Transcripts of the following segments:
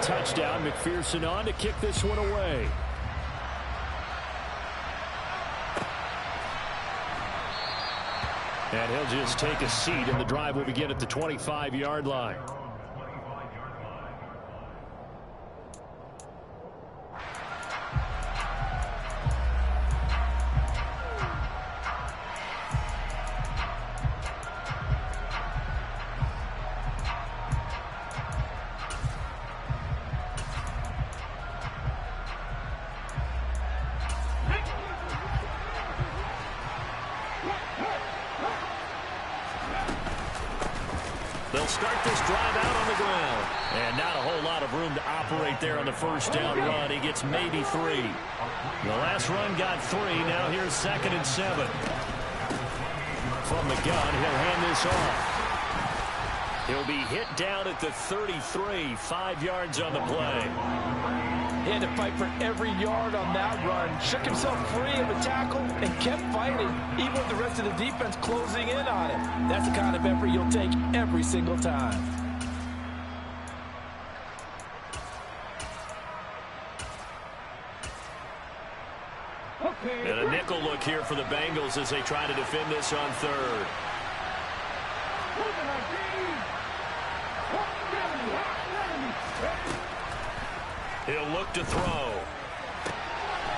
touchdown. McPherson on to kick this one away. And he'll just take a seat, and the drive will begin at the 25-yard line. They'll start this drive out on the ground. And not a whole lot of room to operate there on the first down run. He gets maybe 3. The last run got 3. Now here's 2nd and 7. From the gun, he'll hand this off. He'll be hit down at the 33, 5 yards on the play. He had to fight for every yard on that run. Shook himself free of a tackle and kept fighting, even with the rest of the defense closing in on him. That's the kind of effort you'll take every single time. And a nickel look here for the Bengals as they try to defend this on 3rd. He'll look to throw.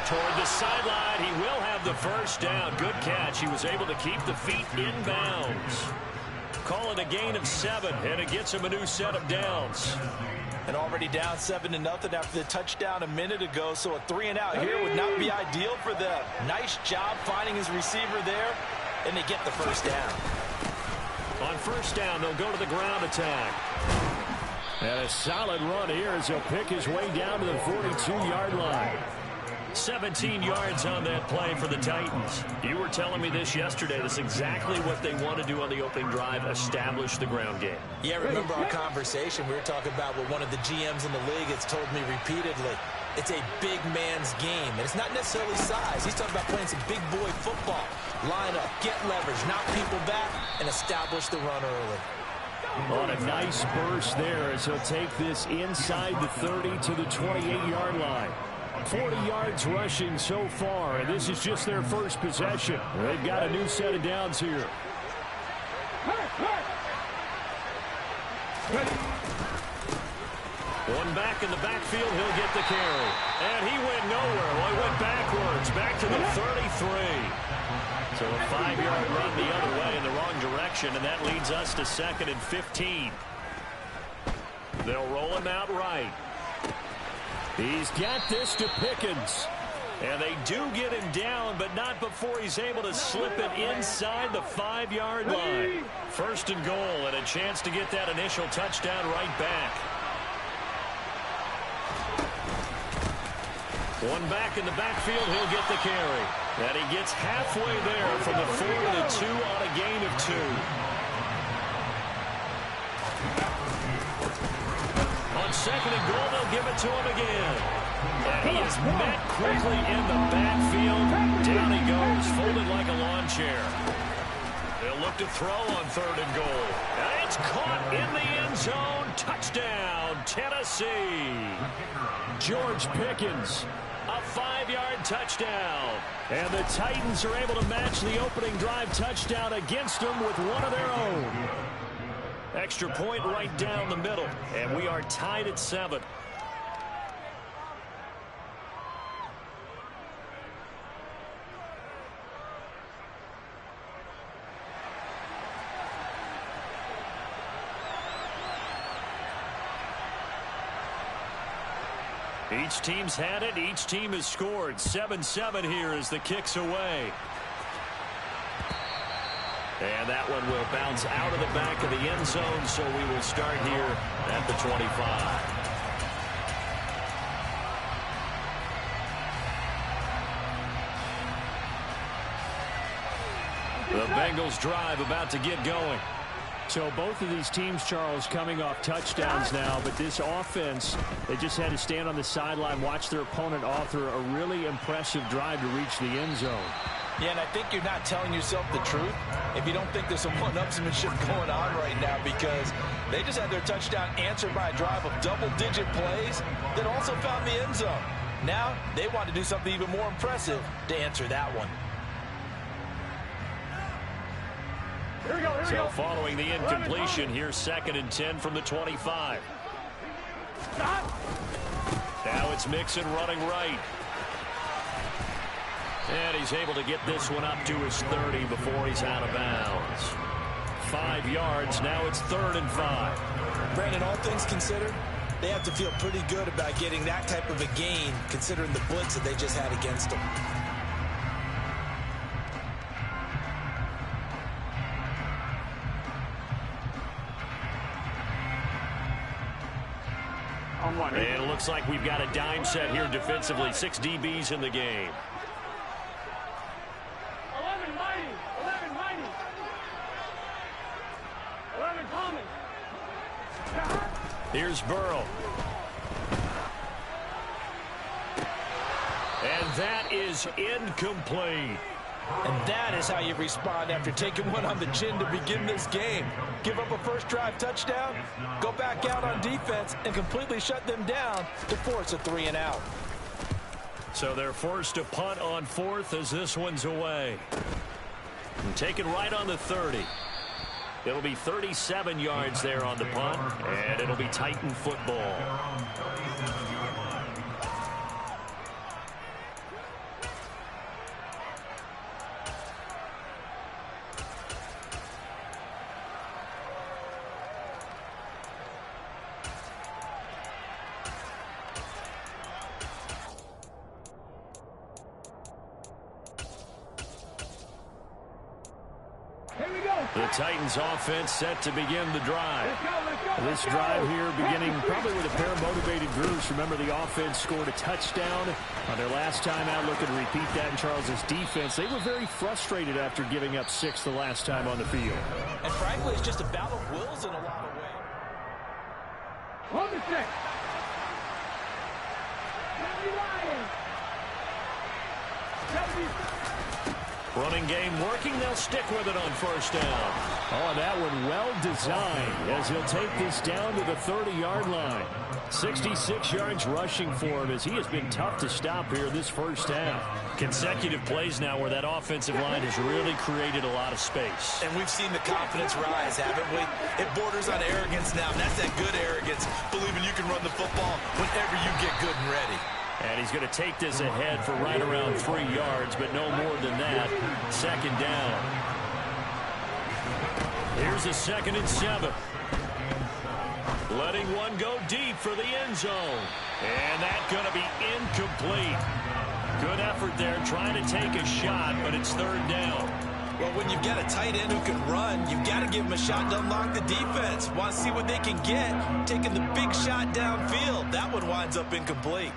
Toward the sideline, he will have the first down. Good catch. He was able to keep the feet in bounds. Call it a gain of 7, and it gets him a new set of downs. And already down 7-0 after the touchdown a minute ago, so a 3-and-out here would not be ideal for them. Nice job finding his receiver there, and they get the first down. On first down, they'll go to the ground attack. And a solid run here as he'll pick his way down to the 42-yard line. 17 yards on that play for the Titans. You were telling me this yesterday. That's exactly what they want to do on the opening drive, establish the ground game. Yeah, remember our conversation. We were talking about what one of the GMs in the league has told me repeatedly. It's a big man's game, and it's not necessarily size. He's talking about playing some big boy football. Line up, get leverage, knock people back, and establish the run early. On a nice burst there as he'll take this inside the 30 to the 28-yard line. 40 yards rushing so far, and this is just their first possession. They've got a new set of downs here. One back in the backfield, he'll get the carry. And he went nowhere. Well, he went backwards, back to the 33. So a 5-yard run the other way in the wrong direction, and that leads us to 2nd and 15. They'll roll him out right. He's got this to Pickens. And they do get him down, but not before he's able to slip it inside the 5-yard line. 1st and goal, and a chance to get that initial touchdown right back. One back in the backfield, he'll get the carry. And he gets halfway there from the 4 to the 2 on a gain of 2. On 2nd and goal, they'll give it to him again. And he is met quickly in the backfield. Down he goes, folded like a lawn chair. They'll look to throw on 3rd and goal. And it's caught in the end zone. Touchdown, Tennessee. George Pickens, a 5-yard touchdown. And the Titans are able to match the opening drive touchdown against them with one of their own. Extra point right down the middle, and we are tied at 7. Each team's had it. Each team has scored. 7-7 here as the kick's away. And that one will bounce out of the back of the end zone, so we will start here at the 25. The Bengals drive about to get going. So both of these teams, Charles, coming off touchdowns now, but this offense, they just had to stand on the sideline, watch their opponent author a really impressive drive to reach the end zone. Yeah, and I think you're not telling yourself the truth if you don't think there's some one-upsmanship going on right now, because they just had their touchdown answered by a drive of double-digit plays that also found the end zone. Now they want to do something even more impressive to answer that one. So following the incompletion, here's 2nd and 10 from the 25. Now it's Mixon running right. And he's able to get this one up to his 30 before he's out of bounds. 5 yards, now it's 3rd and 5. Brandon, all things considered, they have to feel pretty good about getting that type of a gain, considering the blitz that they just had against them. And it looks like we've got a dime set here defensively. 6 DBs in the game. 11 mighty. 11 mighty. 11 common. Here's Burrow. And that is incomplete. And that is how you respond after taking one on the chin to begin this game. Give up a first drive touchdown, go back out on defense, and completely shut them down to force a 3-and-out. So they're forced to punt on 4th as this one's away. And taken right on the 30. It'll be 37 yards there on the punt, and it'll be Titan football. The Titans offense set to begin the drive. This drive here beginning probably with a pair of motivated groups. Remember, the offense scored a touchdown on their last time out. Looking to repeat that in Charles's defense. They were very frustrated after giving up 6 the last time on the field. And frankly, it's just a battle of wills in a lot of ways. Hold the stick. Running game working. They'll stick with it on 1st down. Oh, that one well designed as he'll take this down to the 30-yard line. 66 yards rushing for him as he has been tough to stop here this first half. Consecutive plays now where that offensive line has really created a lot of space. And we've seen the confidence rise, haven't we? It borders on arrogance now, and that's that good arrogance, believing you can run the football whenever you get good and ready. And he's going to take this ahead for right around 3 yards, but no more than that. 2nd down. Here's a 2nd and 7. Letting one go deep for the end zone. And that's going to be incomplete. Good effort there trying to take a shot, but it's 3rd down. Well, when you've got a tight end who can run, you've got to give him a shot to unlock the defense. Want to see what they can get. Taking the big shot downfield. That one winds up incomplete.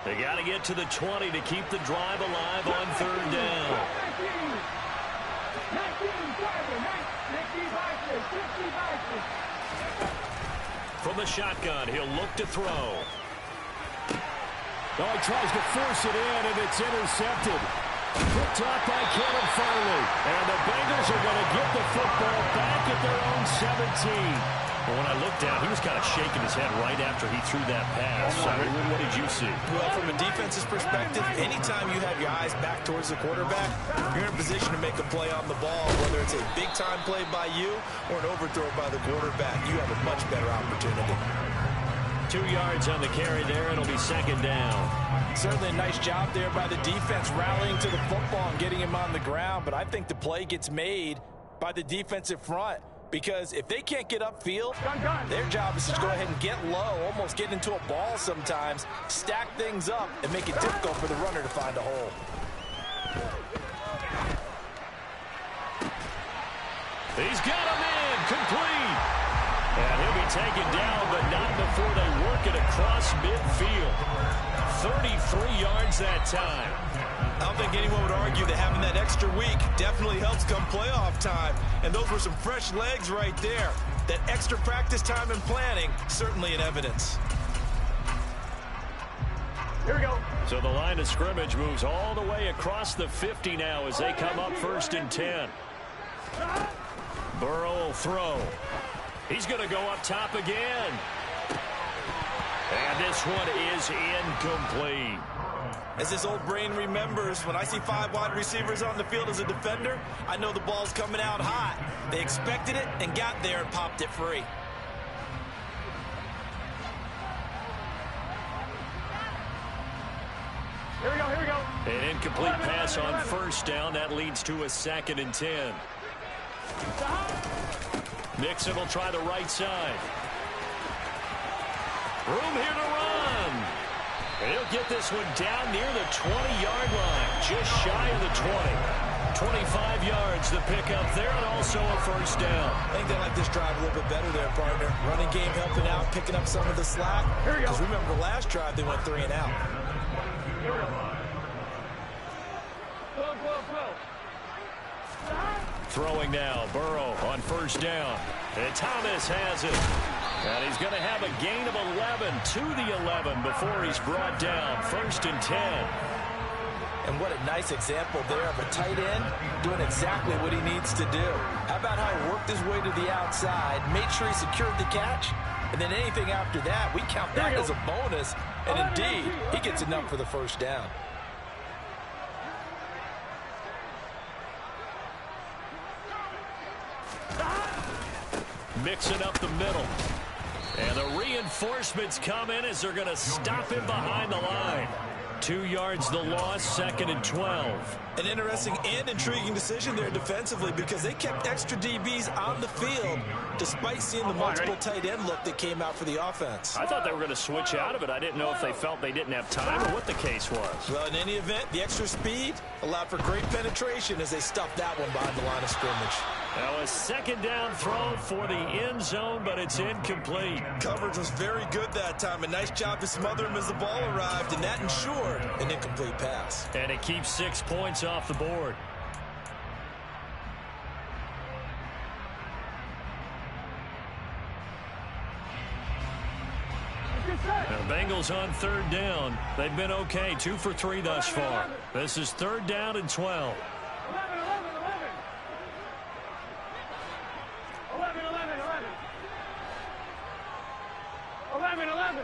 They got to get to the 20 to keep the drive alive on 3rd down. From the shotgun, he'll look to throw. Oh, he tries to force it in, and it's intercepted. Picked off by Caleb Farley. And the Bengals are going to get the football back at their own 17. Well, when I looked down, he was kind of shaking his head right after he threw that pass. What did you see? Well, from a defense's perspective, anytime you have your eyes back towards the quarterback, you're in a position to make a play on the ball, whether it's a big-time play by you or an overthrow by the quarterback. You have a much better opportunity. 2 yards on the carry there, and it'll be 2nd down. Certainly a nice job there by the defense rallying to the football and getting him on the ground, but I think the play gets made by the defensive front. Because if they can't get upfield, their job is to go ahead and get low, almost get into a ball sometimes, stack things up, and make it difficult for the runner to find a hole. He's got him in. incomplete. And he'll be taken down, but not before they work it across midfield. 33 yards that time. I don't think anyone would argue that having that extra week definitely helps come playoff time. And those were some fresh legs right there. That extra practice time and planning, certainly in evidence. Here we go. So the line of scrimmage moves all the way across the 50 now as they come up 1st and 10. Burrow will throw. He's going to go up top again. And this one is incomplete. As this old brain remembers, when I see 5 wide receivers on the field as a defender, I know the ball's coming out hot. They expected it and got there and popped it free. Here we go, here we go. An incomplete pass on 1st down. That leads to a 2nd and 10. Mixon will try the right side. Room here to run. And he'll get this one down near the 20-yard line, just shy of the 20. 25 yards the pickup there, and also a 1st down. I think they like this drive a little bit better there, partner. Running game helping out, picking up some of the slack. Because remember the last drive, they went 3 and out. Throwing now, Burrow on 1st down. And Thomas has it. And he's going to have a gain of 11 to the 11 before he's brought down. 1st and 10. And what a nice example there of a tight end doing exactly what he needs to do. How about how he worked his way to the outside, made sure he secured the catch, and then anything after that, we count that as a bonus. And indeed, he gets enough for the 1st down. Mixing up the middle. And the reinforcements come in as they're going to stop him behind the line. 2 yards the loss, 2nd and 12. An interesting and intriguing decision there defensively because they kept extra DBs on the field despite seeing the multiple tight end look that came out for the offense. I thought they were going to switch out of it. I didn't know if they felt they didn't have time or what the case was. Well, in any event, the extra speed allowed for great penetration as they stuffed that one behind the line of scrimmage. Now a 2nd down throw for the end zone, but it's incomplete. Coverage was very good that time. A nice job to smother him as the ball arrived, and that ensured an incomplete pass. And it keeps 6 points off the board. Now, Bengals on 3rd down. They've been okay, 2 for 3 thus far. This is 3rd down and 12. 11.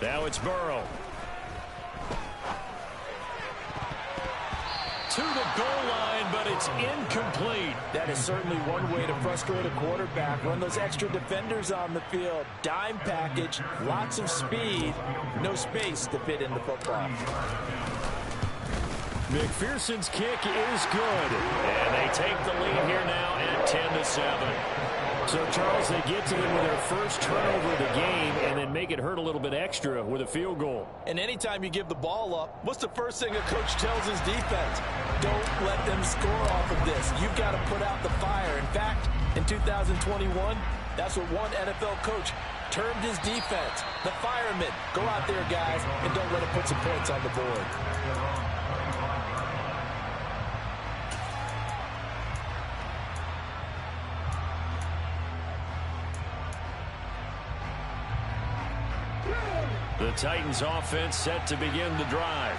Now it's Burrow. To the goal line, but it's incomplete. That is certainly one way to frustrate a quarterback. Run those extra defenders on the field. Dime package, lots of speed, no space to fit in the football. McPherson's kick is good. And they take the lead here now at 10-7. So, Charles, they get to them with their first turnover of the game and then make it hurt a little bit extra with a field goal. And anytime you give the ball up, what's the first thing a coach tells his defense? Don't let them score off of this. You've got to put out the fire. In fact, in 2021, that's what one NFL coach termed his defense. The firemen. Go out there, guys, and don't let it put some points on the board. The Titans offense set to begin the drive.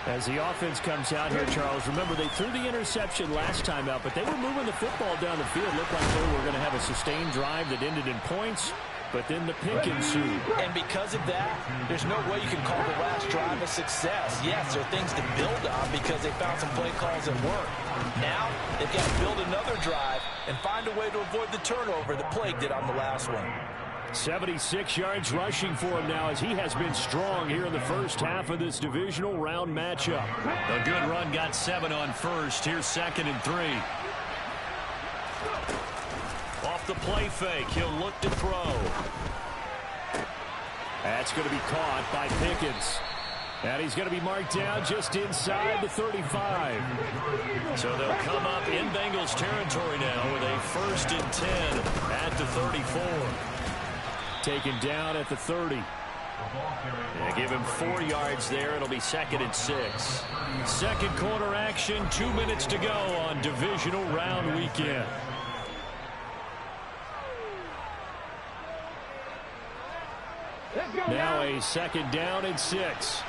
As the offense comes out here, Charles, remember they threw the interception last time out, but they were moving the football down the field. Looked like they were going to have a sustained drive that ended in points, but then the pick ensued. And because of that, there's no way you can call the last drive a success. Yes, there are things to build on because they found some play calls that work. Now, they've got to build another drive and find a way to avoid the turnover that plagued it on the last one. 76 yards rushing for him now as he has been strong here in the first half of this divisional round matchup. A good run got 7 on first. Here's 2nd and 3. Off the play fake, he'll look to throw. That's going to be caught by Pickens. And he's going to be marked down just inside the 35. So they'll come up in Bengals territory now with a 1st and 10 at the 34. Taken down at the 30. Yeah, give him 4 yards there. It'll be 2nd and 6. Second quarter action, 2 minutes to go on divisional round weekend. Now a 2nd down and 6.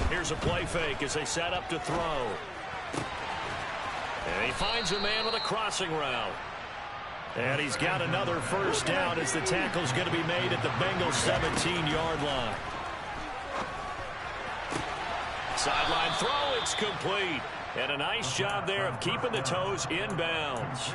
Here's a play fake as they set up to throw. And he finds a man with a crossing route. And he's got another 1st down as the tackle's going to be made at the Bengals 17-yard line. Sideline throw, it's complete. And a nice job there of keeping the toes in bounds.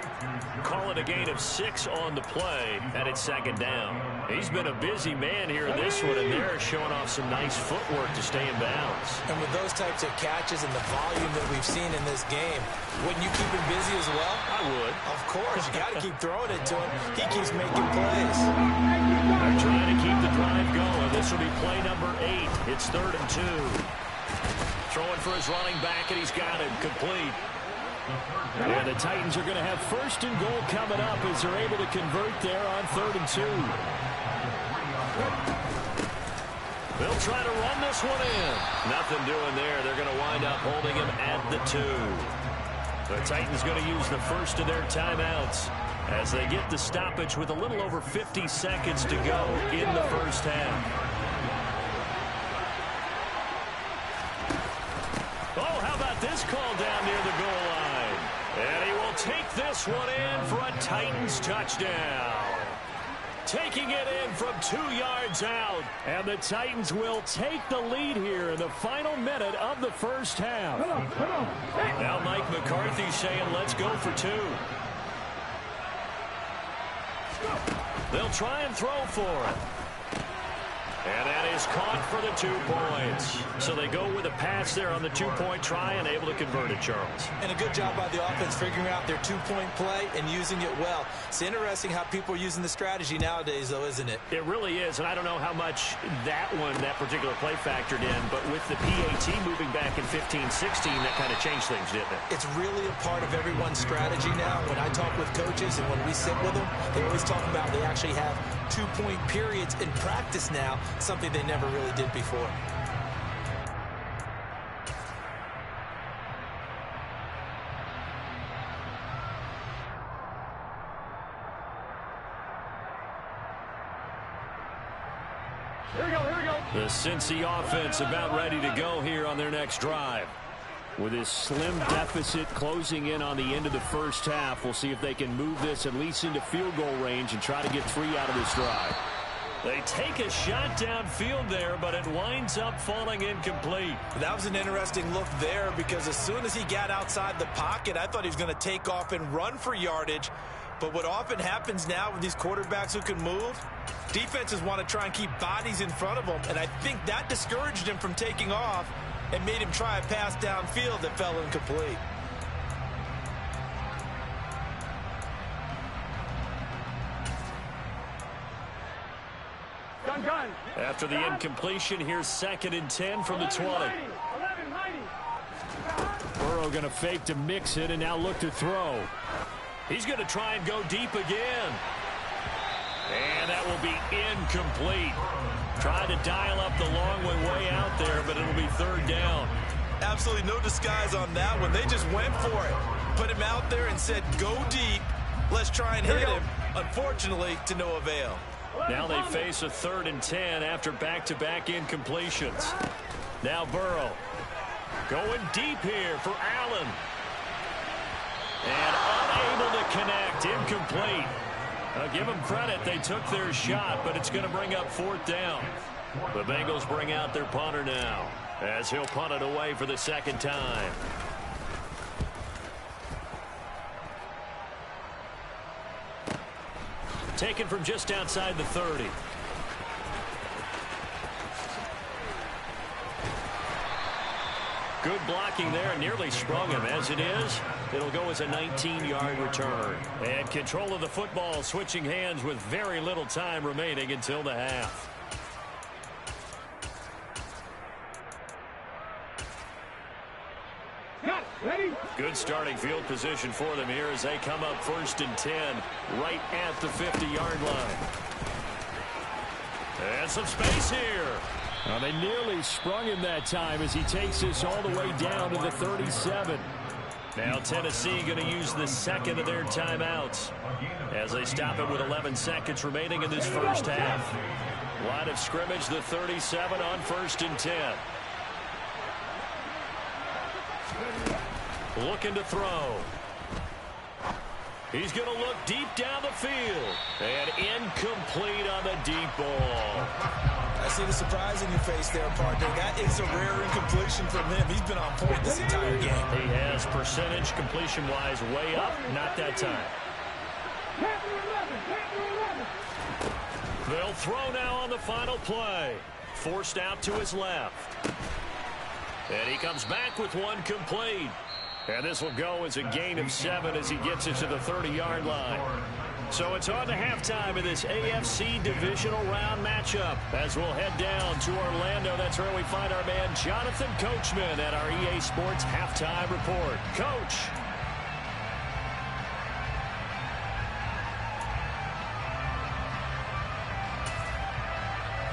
Call it a gain of 6 on the play, and it's 2nd down. He's been a busy man here in this one, and they're showing off some nice footwork to stay in bounds. And with those types of catches and the volume that we've seen in this game, wouldn't you keep him busy as well? I would. Of course. You got to keep throwing it to him. He keeps making plays. They're trying to keep the drive going. This will be play number 8. It's 3rd and 2. Throwing for his running back, and he's got him complete. And the Titans are going to have 1st and goal coming up as they're able to convert there on 3rd and 2. They'll try to run this one in. Nothing doing there. They're going to wind up holding him at the 2. The Titans going to use the first of their timeouts as they get the stoppage with a little over 50 seconds to go in the first half. Oh, how about this call down near the goal line? And he will take this one in for a Titans touchdown. Taking it in from 2 yards out. And the Titans will take the lead here in the final minute of the first half. Now Mike McCarthy saying, let's go for 2. They'll try and throw for it. And that is caught for the 2 points. So they go with a pass there on the 2-point try and able to convert it, Charles. And a good job by the offense figuring out their 2-point play and using it well. It's interesting how people are using the strategy nowadays, though, isn't it? It really is, and I don't know how much that particular play factored in, but with the PAT moving back in 15-16, that kind of changed things, didn't it? It's really a part of everyone's strategy now. When I talk with coaches and when we sit with them, they always talk about they actually have 2-point periods in practice now, something they never really did before. Here we go, here we go. The Cincy offense about ready to go here on their next drive. With his slim deficit closing in on the end of the first half, we'll see if they can move this at least into field goal range and try to get 3 out of this drive. They take a shot downfield there, but it winds up falling incomplete. That was an interesting look there because as soon as he got outside the pocket, I thought he was going to take off and run for yardage. But what often happens now with these quarterbacks who can move, defenses want to try and keep bodies in front of them, and I think that discouraged him from taking off and made him try a pass downfield that fell incomplete. Gun. After the incompletion, here's 2nd and 10 from the 20. Burrow going to fake to mix it and now look to throw. He's going to try and go deep again. And that will be incomplete. Trying to dial up the long way out there, but it'll be 3rd down. Absolutely no disguise on that one. They just went for it. Put him out there and said, go deep. Let's try and hit him. Unfortunately, to no avail. Now they face a 3rd and 10 after back-to-back incompletions. Now Burrow going deep here for Allen. And unable to connect, incomplete. Give them credit, they took their shot, but it's going to bring up 4th down. The Bengals bring out their punter now, as he'll punt it away for the 2nd time. Taken from just outside the 30. Good blocking there. Nearly sprung him. As it is, it'll go as a 19-yard return. And control of the football switching hands with very little time remaining until the half. Good starting field position for them here as they come up 1st and 10 right at the 50-yard line. And some space here. Well, they nearly sprung him that time as he takes this all the way down to the 37. Now Tennessee going to use the second of their timeouts as they stop it with 11 seconds remaining in this first half. Line of scrimmage, the 37 on 1st and 10. Looking to throw. He's going to look deep down the field. And incomplete on the deep ball. I see the surprise in your face there, partner. That is a rare incompletion from him. He's been on point this entire game. He has percentage completion-wise way up. Not that time. They'll throw now on the final play. Forced out to his left. And he comes back with one complete. And this will go as a gain of 7 as he gets it to the 30-yard line. So it's on to halftime in this AFC divisional round matchup as we'll head down to Orlando. That's where we find our man Jonathan Coachman at our EA Sports Halftime Report. Coach.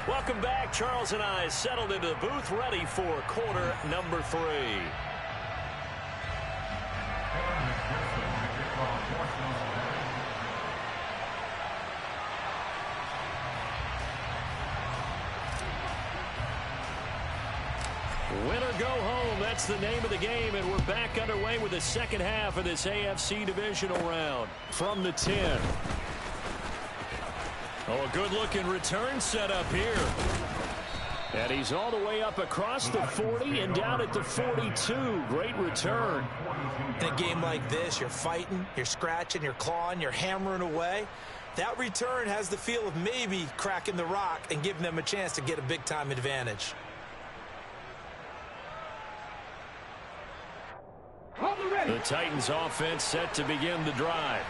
Welcome back. Charles and I settled into the booth ready for quarter number 3. Win or go home, that's the name of the game, and we're back underway with the second half of this AFC divisional round. From the 10. Oh, a good-looking return set up here. And he's all the way up across the 40 and down at the 42. Great return. In a game like this, you're fighting, you're scratching, you're clawing, you're hammering away. That return has the feel of maybe cracking the rock and giving them a chance to get a big-time advantage. The Titans offense set to begin the drive.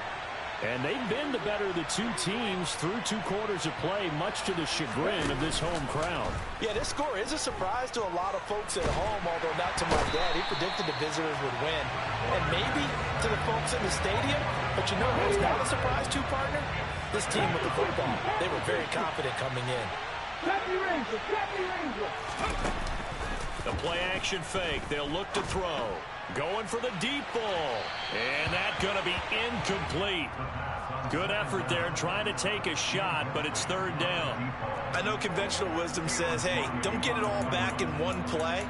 And they've been the better of the two teams through 2 quarters of play, much to the chagrin of this home crowd. Yeah, this score is a surprise to a lot of folks at home, although not to my dad. He predicted the visitors would win. And maybe to the folks in the stadium. But you know who's not a surprise to, partner? This team with the football. They were very confident coming in. The play action fake. They'll look to throw. Going for the deep ball. And that's going to be incomplete. Good effort there trying to take a shot, but it's 3rd down. I know conventional wisdom says, hey, don't get it all back in one play.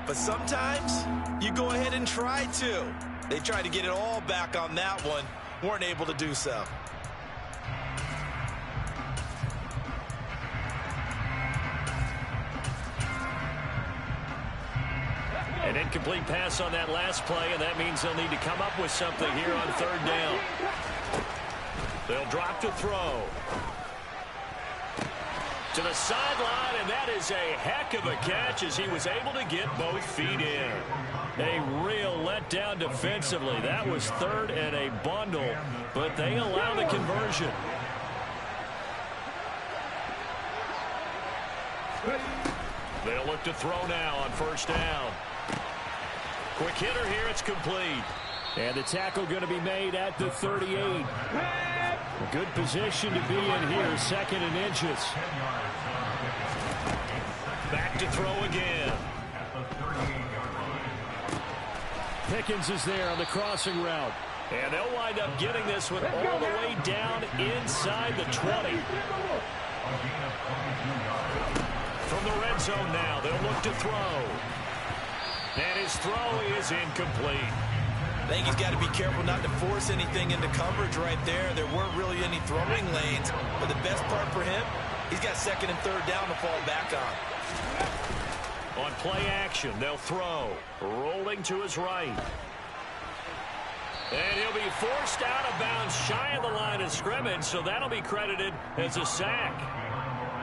But sometimes you go ahead and try to. They tried to get it all back on that one. Weren't able to do so. An incomplete pass on that last play, and that means they'll need to come up with something here on 3rd down. They'll drop to throw. To the sideline, and that is a heck of a catch as he was able to get both feet in. A real letdown defensively. That was 3rd and a bundle, but they allow the conversion. They'll look to throw now on 1st down. Quick hitter here, it's complete. And the tackle going to be made at the 38. A good position to be in here, 2nd and inches. Back to throw again. Pickens is there on the crossing route. And they'll wind up getting this one all the way down inside the 20. From the red zone now, they'll look to throw. And his throw is incomplete. I think he's got to be careful not to force anything into coverage right there. There weren't really any throwing lanes. But the best part for him, he's got 2nd and 3rd down to fall back on. On play action, they'll throw. Rolling to his right. And he'll be forced out of bounds shy of the line of scrimmage, so that'll be credited as a sack.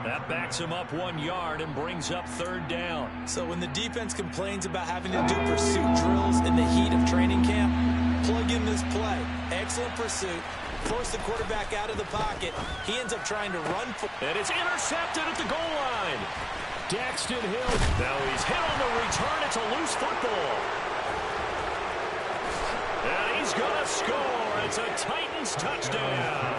That backs him up 1 yard and brings up 3rd down. So when the defense complains about having to do pursuit drills in the heat of training camp, plug in this play. Excellent pursuit. Force the quarterback out of the pocket. He ends up trying to run. And it's intercepted at the goal line. Daxton Hill. Now he's hit on the return. It's a loose football. And he's going to score. It's a Titans touchdown.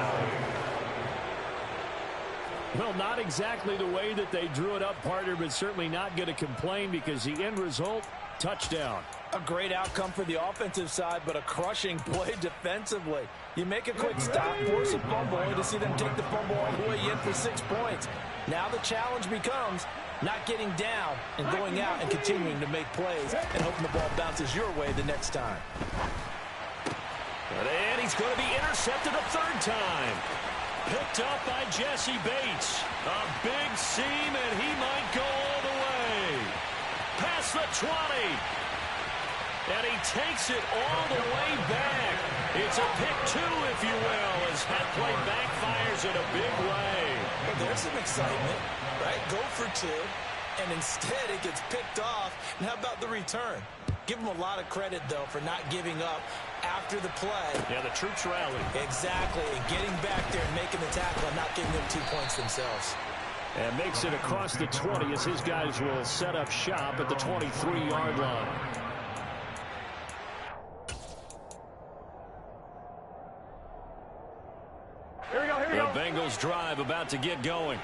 Well, not exactly the way that they drew it up, partner, but certainly not going to complain because the end result, touchdown. A great outcome for the offensive side, but a crushing play defensively. You make a quick stop, force a fumble, only to see them take the fumble all the way in for 6 points. Now the challenge becomes not getting down and going out and continuing to make plays and hoping the ball bounces your way the next time. And he's going to be intercepted a 3rd time. Picked up by Jesse Bates. A big seam, and he might go all the way. Past the 20. And he takes it all the way back. It's a pick 2, if you will, as that play backfires in a big way. But there's some excitement, right? Go for 2, and instead it gets picked off. And how about the return? Give him a lot of credit, though, for not giving up after the play. Yeah, the troops rallied. Exactly, and getting back there and making the tackle and not giving them 2 points themselves. And makes it across the 20 as his guys will set up shop at the 23-yard line. Here we go, here we go. The Bengals drive about to get going.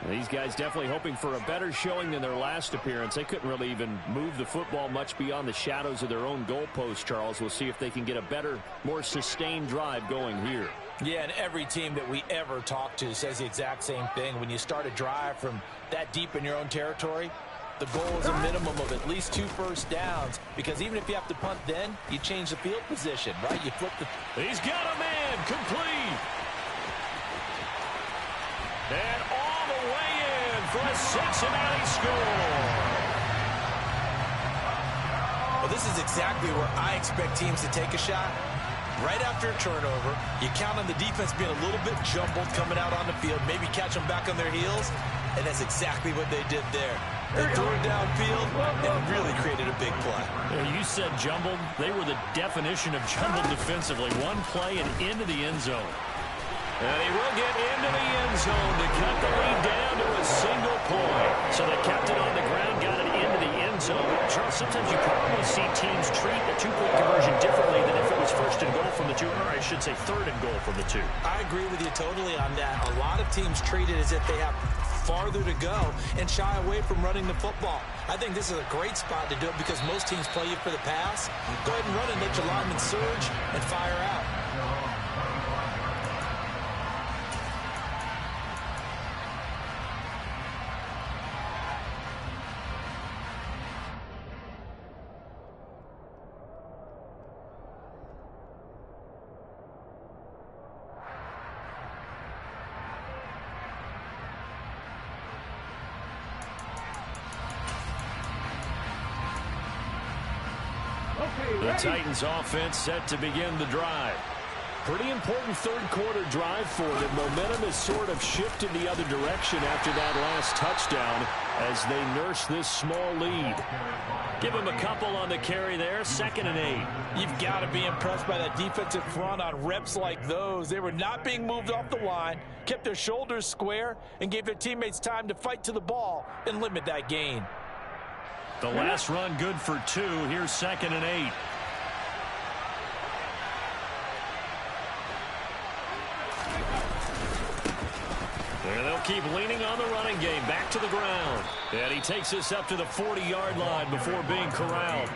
These guys definitely hoping for a better showing than their last appearance. They couldn't really even move the football much beyond the shadows of their own goalpost, Charles. We'll see if they can get a better, more sustained drive going here. Yeah, and every team that we ever talk to says the exact same thing. When you start a drive from that deep in your own territory, the goal is a minimum of at least 2 first downs, because even if you have to punt then, you change the field position, right? You flip the... He's got a man complete. And all the way in for a Cincinnati score. Well, this is exactly where I expect teams to take a shot. Right after a turnover, you count on the defense being a little bit jumbled coming out on the field, maybe catch them back on their heels, and that's exactly what they did there. They threw it downfield and really created a big play. You said jumbled. They were the definition of jumbled defensively. One play and into the end zone. And he will get into the end zone to cut the lead down to a single point. So they kept it on the ground, got it into the end zone. Charles, sometimes you probably see teams treat a 2-point conversion differently than if it was 1st and goal from the 2, or I should say 3rd and goal from the 2. I agree with you totally on that. A lot of teams treat it as if they have farther to go and shy away from running the football. I think this is a great spot to do it because most teams play you for the pass. Go ahead and run it, let your linemen surge and fire out. The Titans offense set to begin the drive. Pretty important 3rd quarter drive for them. Momentum has sort of shifted the other direction after that last touchdown as they nurse this small lead. Give him a couple on the carry there. 2nd and 8. You've got to be impressed by that defensive front on reps like those. They were not being moved off the line, kept their shoulders square, and gave their teammates time to fight to the ball and limit that gain. The last run good for 2. Here's 2nd and 8. And they'll keep leaning on the running game. Back to the ground. And he takes us up to the 40-yard line before being corralled.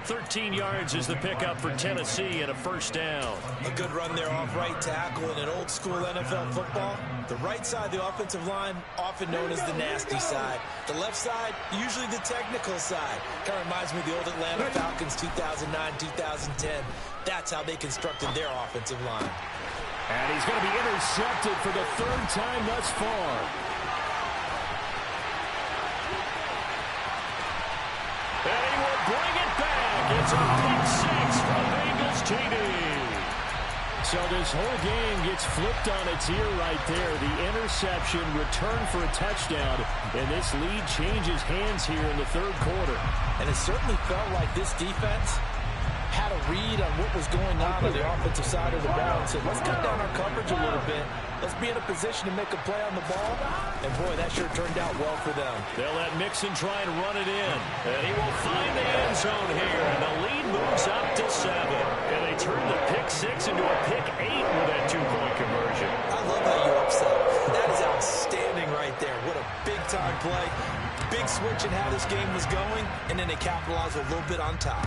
13 yards is the pickup for Tennessee and a 1st down. A good run there off right tackle in an old-school NFL football. The right side of the offensive line, often known as the nasty side. The left side, usually the technical side. Kind of reminds me of the old Atlanta Falcons 2009, 2010. That's how they constructed their offensive line. And he's going to be intercepted for the 3rd time thus far. And he will bring it back. It's a pick 6 from Bengals TD. So this whole game gets flipped on its ear right there. The interception, return for a touchdown, and this lead changes hands here in the third quarter. And it certainly felt like this defense had a read on what was going on the offensive side of the ball and said, let's cut down our coverage a little bit. Let's be in a position to make a play on the ball. And, boy, that sure turned out well for them. They'll let Mixon try and run it in. And he will find the end zone here. And the lead moves up to 7. And they turn the pick 6 into a pick 8 with that two-point conversion. I love how you upset. That is outstanding right there. What a big-time play. Big switch in how this game was going. And then they capitalized a little bit on top.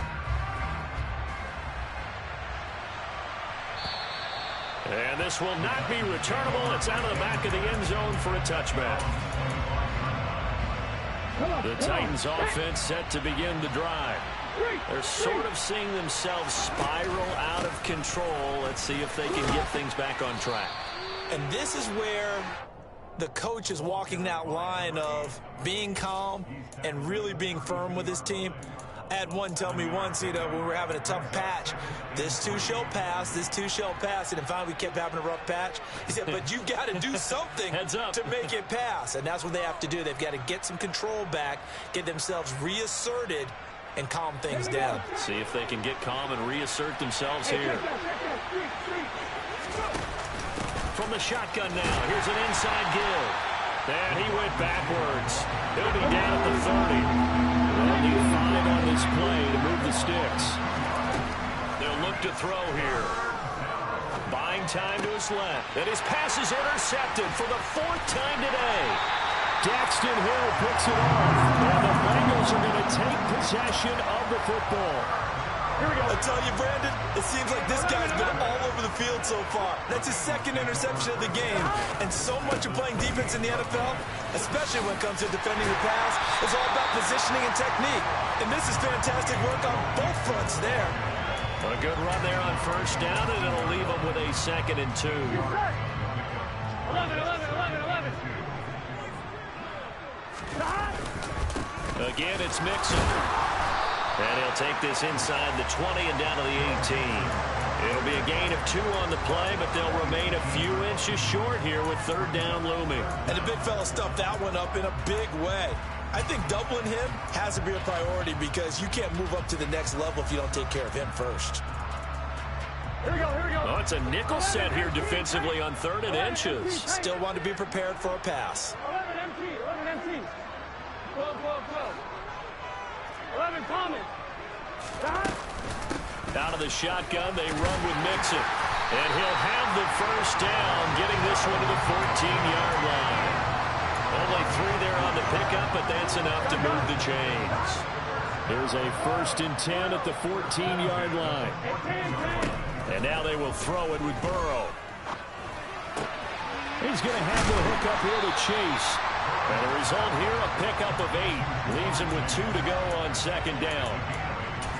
And this will not be returnable. It's out of the back of the end zone for a touchback. The Titans offense set to begin the drive. They're sort of seeing themselves spiral out of control. Let's see if they can get things back on track. And this is where the coach is walking that line of being calm and really being firm with his team. I had one tell me once, when we were having a tough patch, this too shall pass, this too shall pass. And then finally we kept having a rough patch. He said, but you got to do something to make it pass. And that's what they have to do. They've got to get some control back, get themselves reasserted, and calm things down. See if they can get calm and reassert themselves here. From the shotgun now, here's an inside give. And he went backwards. He'll be down at the 30. They'll need 5 on this play to move the sticks. They'll look to throw here. Buying time to his left. And his pass is intercepted for the 4th time today. Daxton Hill picks it off. And the Bengals are going to take possession of the football. Here we go. I tell you, Brandon, it seems like this guy's been all over the field so far. That's his 2nd interception of the game. And so much of playing defense in the NFL, especially when it comes to defending the pass, is all about positioning and technique. And this is fantastic work on both fronts there. A good run there on first down, and it'll leave them with a 2nd and 2. 11. Again, it's Mixon. And he'll take this inside the 20 and down to the 18. It'll be a gain of 2 on the play, but they'll remain a few inches short here with 3rd down looming. And the big fella stuffed that one up in a big way. I think doubling him has to be a priority because you can't move up to the next level if you don't take care of him first. Here we go. Oh, it's a nickel set here defensively on 3rd and inches. Still want to be prepared for a pass. 11 MT. 12. 11 Thomas. Out of the shotgun, they run with Mixon. And he'll have the first down, getting this one to the 14-yard line. Only 3 there on the pickup, but that's enough to move the chains. There's a 1st and 10 at the 14-yard line. And now they will throw it with Burrow. He's going to have the hook up here to Chase. And the result here, a pickup of 8. Leaves him with 2 to go on 2nd down.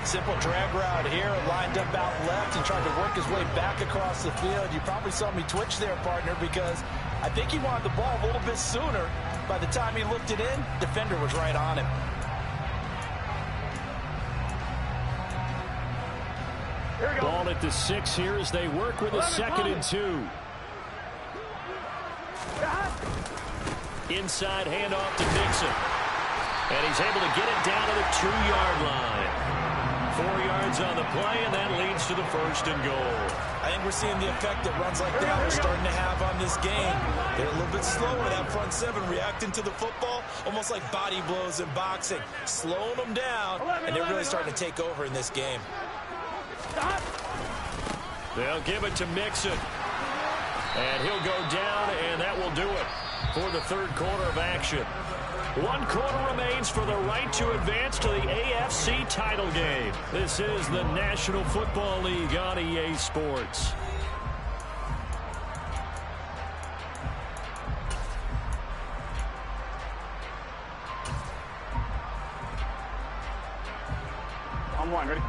Simple drag route here, lined up out left and tried to work his way back across the field. You probably saw me twitch there, partner, because I think he wanted the ball a little bit sooner. By the time he looked it in, defender was right on him. Here we go. Ball at the 6 here as they work with a 2nd and 2. Inside handoff to Mixon. And he's able to get it down to the 2-yard line. 4 yards on the play, and that leads to the 1st and goal. I think we're seeing the effect that runs like that are starting to have on this game. They're a little bit slower, that front 7, reacting to the football, almost like body blows in boxing, slowing them down, and they're really starting to take over in this game. They'll give it to Mixon. And he'll go down, and that will do it for the 3rd quarter of action. 1 quarter remains for the right to advance to the AFC title game. This is the National Football League on EA Sports. On 1, ready?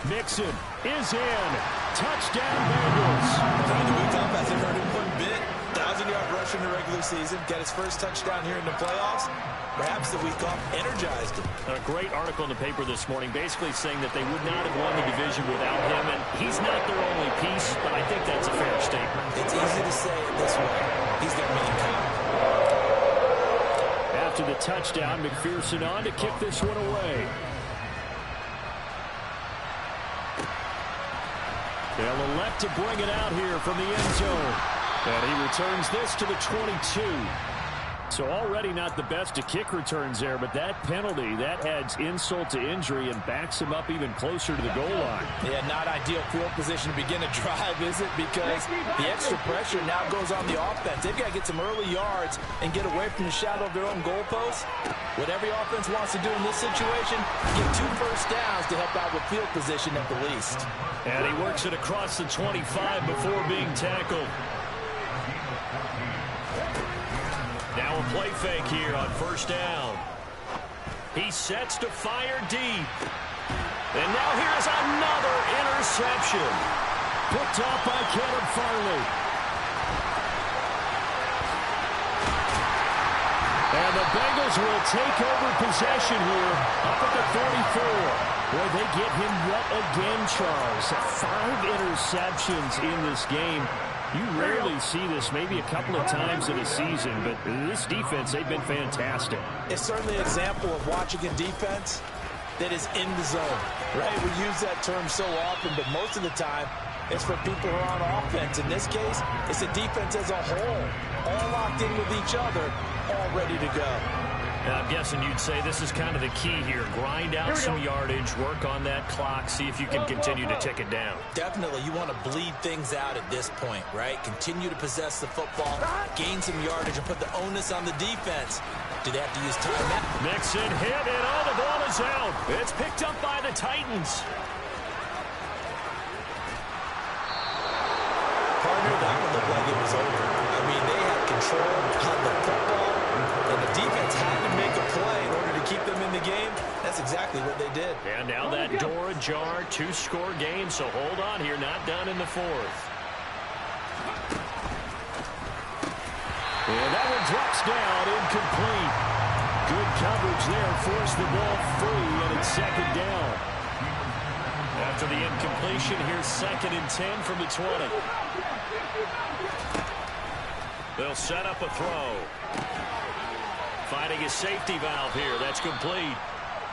Mixon is in. Touchdown, Bengals. The week off hasn't hurt him one bit. 1,000-yard pressure in the regular season, got his first touchdown here in the playoffs. Perhaps the week off energized him. A great article in the paper this morning basically saying that they would not have won the division without him, and he's not their only piece, but I think that's a fair statement. It's easy to say it this way. He's their main guy. After the touchdown, McPherson on to kick this one away. They'll elect to bring it out here from the end zone. And he returns this to the 22. So already not the best of kick returns there, but that penalty, that adds insult to injury and backs him up even closer to the goal line. Yeah, not ideal field position to begin a drive, is it? Because the extra pressure now goes on the offense. They've got to get some early yards and get away from the shadow of their own goalposts. What every offense wants to do in this situation, get 2 first downs to help out with field position at the least. And he works it across the 25 before being tackled. Now a play fake here on first down. He sets to fire deep. And now here's another interception. Picked off by Caleb Farley. And the Bengals will take over possession here up at the 44. Boy, they get him yet again, Charles. 5 interceptions in this game. You rarely see this, maybe a couple of times in a season, but this defense, they've been fantastic. It's certainly an example of watching a defense that is in the zone, right? We use that term so often, but most of the time, it's for people who are on offense. In this case, it's a defense as a whole, all locked in with each other, all ready to go. I'm guessing you'd say this is kind of the key here. Grind out some yardage, work on that clock, see if you can continue to tick it down. Definitely, you want to bleed things out at this point, right? Continue to possess the football, gain some yardage, and put the onus on the defense. Do they have to use timeout? Mixon hit, and all the ball is out. It's picked up by the Titans. Partner, that one looked like it was over. I mean, they had control of the football, and the defense had to make a play in order to keep them in the game. That's exactly what they did. And now that door ajar, 2-score game, so hold on here, not done in the 4th. And that one drops down, incomplete. Good coverage there, forced the ball free, and it's 2nd down. After the incompletion, here's 2nd and 10 from the 20. They'll set up a throw. Finding his safety valve here. That's complete.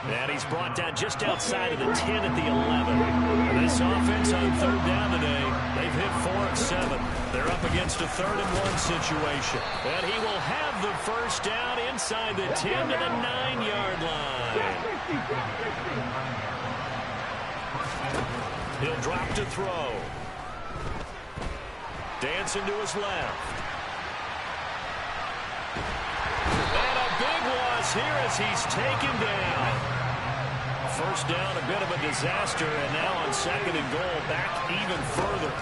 And he's brought down just outside of the 10 at the 11. This offense on 3rd down today, they've hit 4 of 7. They're up against a 3rd and 1 situation. And he will have the first down inside the 10 to the 9-yard line. He'll drop to throw. Dancing to his left. Big loss here as he's taken down. First down, a bit of a disaster, and now on 2nd and goal, back even further.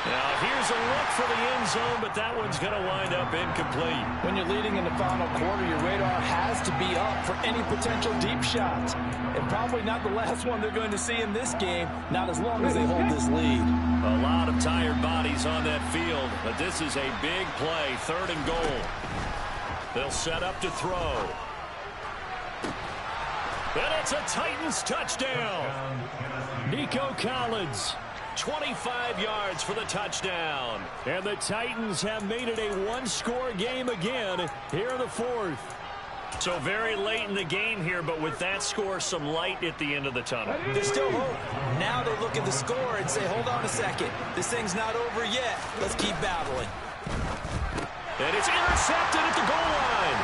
Now here's a look for the end zone, but that one's going to wind up incomplete. When you're leading in the final quarter, your radar has to be up for any potential deep shots. And probably not the last one they're going to see in this game, not as long as they hold this lead. A lot of tired bodies on that field, but this is a big play, 3rd and goal. They'll set up to throw. And it's a Titans touchdown. Nico Collins, 25 yards for the touchdown. And the Titans have made it a 1-score game again here in the 4th. So very late in the game here, but with that score, some light at the end of the tunnel. There's still hope. Now they look at the score and say, hold on a second. This thing's not over yet. Let's keep battling. And it's intercepted at the goal line.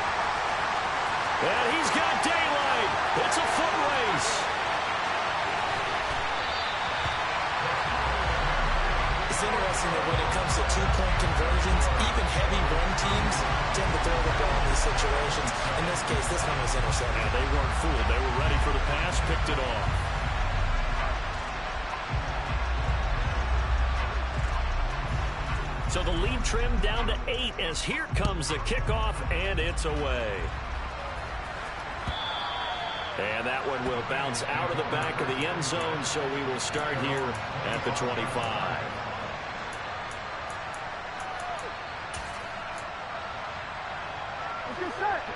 And he's got daylight. It's a foot race. It's interesting that when it comes to 2-point conversions, even heavy run teams tend to throw the ball in these situations. In this case, this one was intercepted. Yeah, they weren't fooled. They were ready for the pass, picked it off. So the lead trimmed down to 8 as here comes the kickoff, and it's away. And that one will bounce out of the back of the end zone, so we will start here at the 25.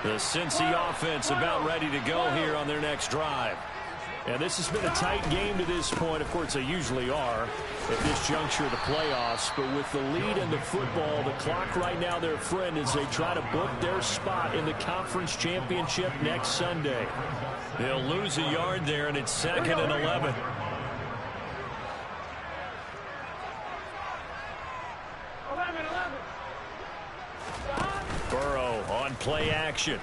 The Cincy offense about ready to go here on their next drive. And this has been a tight game to this point. Of course, they usually are at this juncture of the playoffs. But with the lead in the football, the clock right now their friend as they try to book their spot in the conference championship next Sunday. They'll lose a yard there, and it's 2nd and 11. Burrow on play action.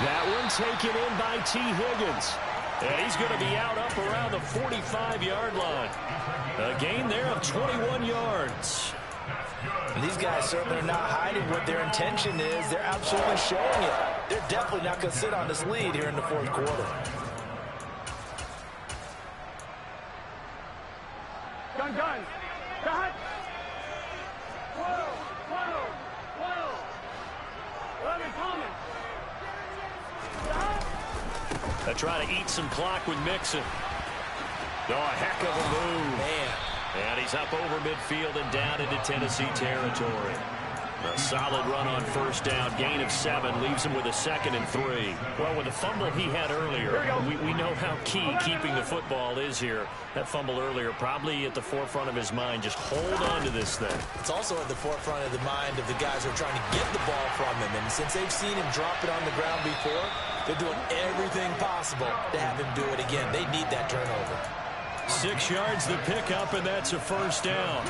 That one taken in by T. Higgins. And he's going to be out up around the 45-yard line. A gain there of 21 yards. And these guys certainly are not hiding what their intention is. They're absolutely showing it. They're definitely not going to sit on this lead here in the fourth quarter. Gun. Cut. Whoa. Let me coming. They try to eat some clock with Mixon. Oh, a heck of a move. Man. And he's up over midfield and down into Tennessee territory. A solid run on first down. Gain of 7 leaves him with a 2nd and 3. Well, with the fumble he had earlier, we know how key keeping the football is here. That fumble earlier probably at the forefront of his mind. Just hold on to this thing. It's also at the forefront of the mind of the guys who are trying to get the ball from him. And since they've seen him drop it on the ground before, they're doing everything possible to have him do it again. They need that turnover. 6 yards the pickup, and that's a first down.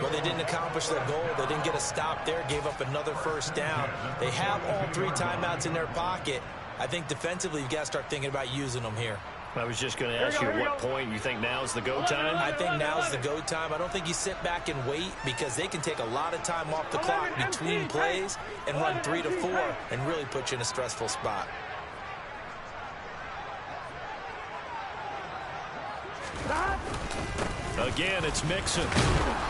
Well, they didn't accomplish their goal. They didn't get a stop there, gave up another first down. They have all 3 timeouts in their pocket. I think defensively, you've got to start thinking about using them here. I was just going to ask you at what point you think now's the go time? I think now's the go time. I don't think you sit back and wait because they can take a lot of time off the clock between plays and run 3 to 4 and really put you in a stressful spot. Again, it's Mixon.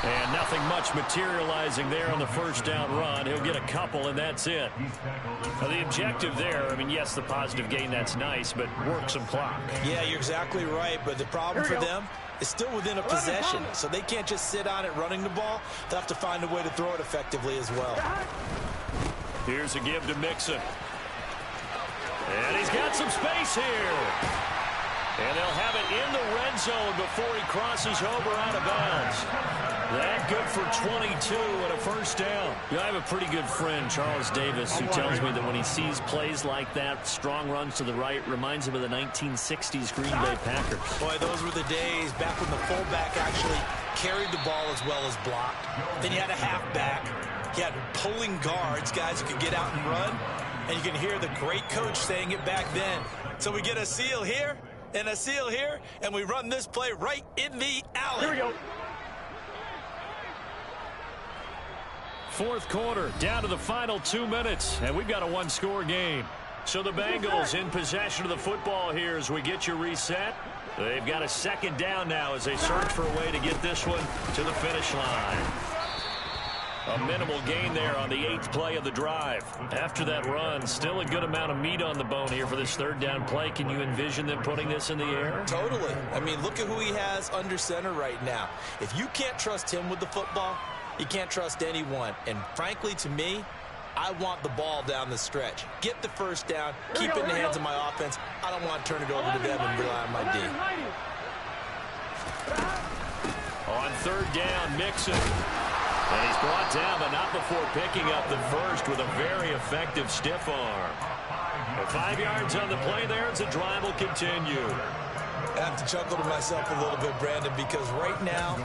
And nothing much materializing there on the first down run. He'll get a couple, and that's it. Now, the objective there, I mean, yes, the positive gain, that's nice, but work some clock. Yeah, you're exactly right, but the problem for them is still within a possession, so they can't just sit on it running the ball. They'll have to find a way to throw it effectively as well. Here's a give to Mixon. And he's got some space here. And they'll have it in the red zone before he crosses over out of bounds. That good for 22 and a first down. You know, I have a pretty good friend, Charles Davis, who tells me that when he sees plays like that, strong runs to the right, reminds him of the 1960s Green Bay Packers. Boy, those were the days back when the fullback actually carried the ball as well as blocked. Then you had a halfback. You had pulling guards, guys who could get out and run. And you can hear the great coach saying it back then. So we get a seal here. And a seal here, and we run this play right in the alley. Here we go. Fourth quarter, down to the final 2 minutes, and we've got a one-score game. So the Bengals in possession of the football here as we get you reset. They've got a second down now as they search for a way to get this one to the finish line. A minimal gain there on the 8th play of the drive. After that run, still a good amount of meat on the bone here for this third down play. Can you envision them putting this in the air? Totally. I mean, look at who he has under center right now. If you can't trust him with the football, you can't trust anyone. And frankly, to me, I want the ball down the stretch. Get the first down, keep it in the hands of my offense. I don't want to turn it over to them and rely on my D. On third down, Mixon. And he's brought down, but not before picking up the first with a very effective stiff arm. 5 yards on the play there as the drive will continue. I have to chuckle to myself a little bit, Brandon, because right now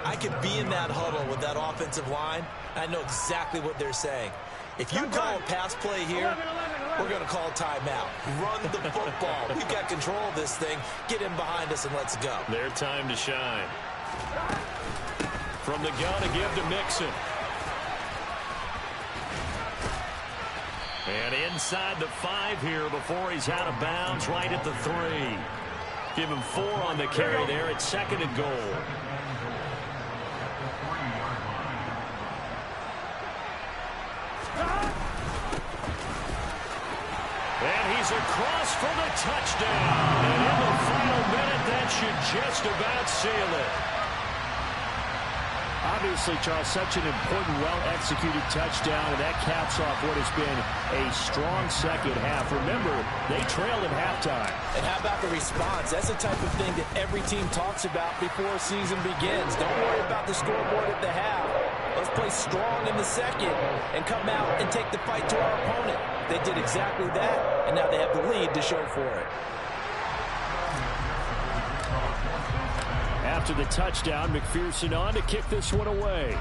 I could be in that huddle with that offensive line. I know exactly what they're saying. If you call a pass play here, we're going to call timeout. Run the football. We've got control of this thing. Get in behind us and let's go. Their time to shine. From the gun, a give to Mixon. And inside the 5 here before he's out of bounds, right at the 3. Give him 4 on the carry there at 2nd and goal. And he's across for the touchdown. And in the final minute, that should just about seal it. Obviously, Charles, such an important, well-executed touchdown, and that caps off what has been a strong second half. Remember, they trailed at halftime. And how about the response? That's the type of thing that every team talks about before a season begins. Don't worry about the scoreboard at the half. Let's play strong in the second and come out and take the fight to our opponent. They did exactly that, and now they have the lead to show for it. After the touchdown, McPherson on to kick this one away.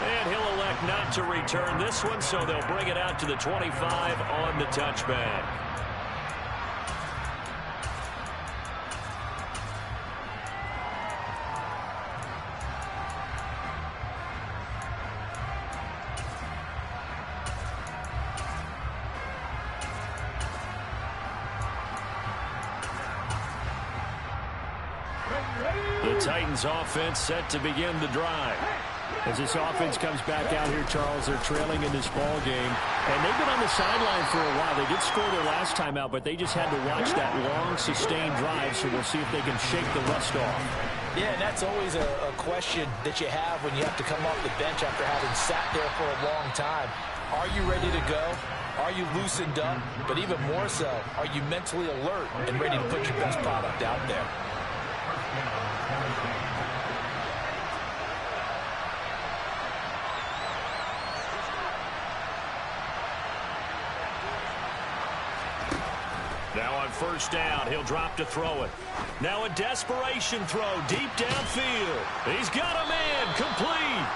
And he'll elect not to return this one, so they'll bring it out to the 25 on the touchback. The Titans offense set to begin the drive. As this offense comes back out here, Charles, they're trailing in this ball game. And they've been on the sideline for a while. They did score their last time out, but they just had to watch that long, sustained drive, so we'll see if they can shake the rust off. Yeah, and that's always a question that you have when you have to come off the bench after having sat there for a long time. Are you ready to go? Are you loosened up? But even more so, are you mentally alert and ready to put your best product out there? Now on first down, he'll drop to throw it. Now a desperation throw deep downfield. He's got a man complete.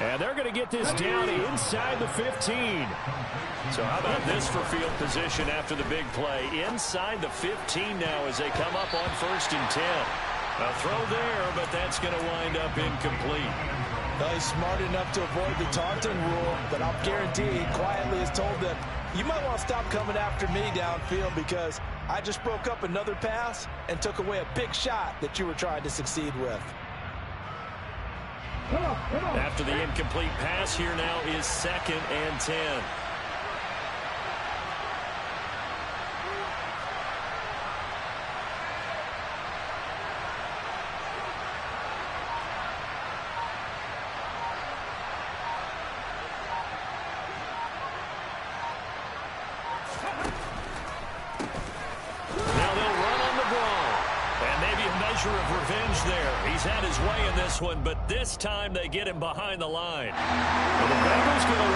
And they're going to get this down inside the 15. So how about this for field position after the big play? Inside the 15 now as they come up on 1st and 10. A throw there, but that's going to wind up incomplete. Well, he's smart enough to avoid the taunting rule, but I'll guarantee he quietly has told them, you might want to stop coming after me downfield because I just broke up another pass and took away a big shot that you were trying to succeed with. After the incomplete pass, here now is 2nd and 10. Of revenge there. He's had his way in this one, but this time they get him behind the line. Well, the Bengals going to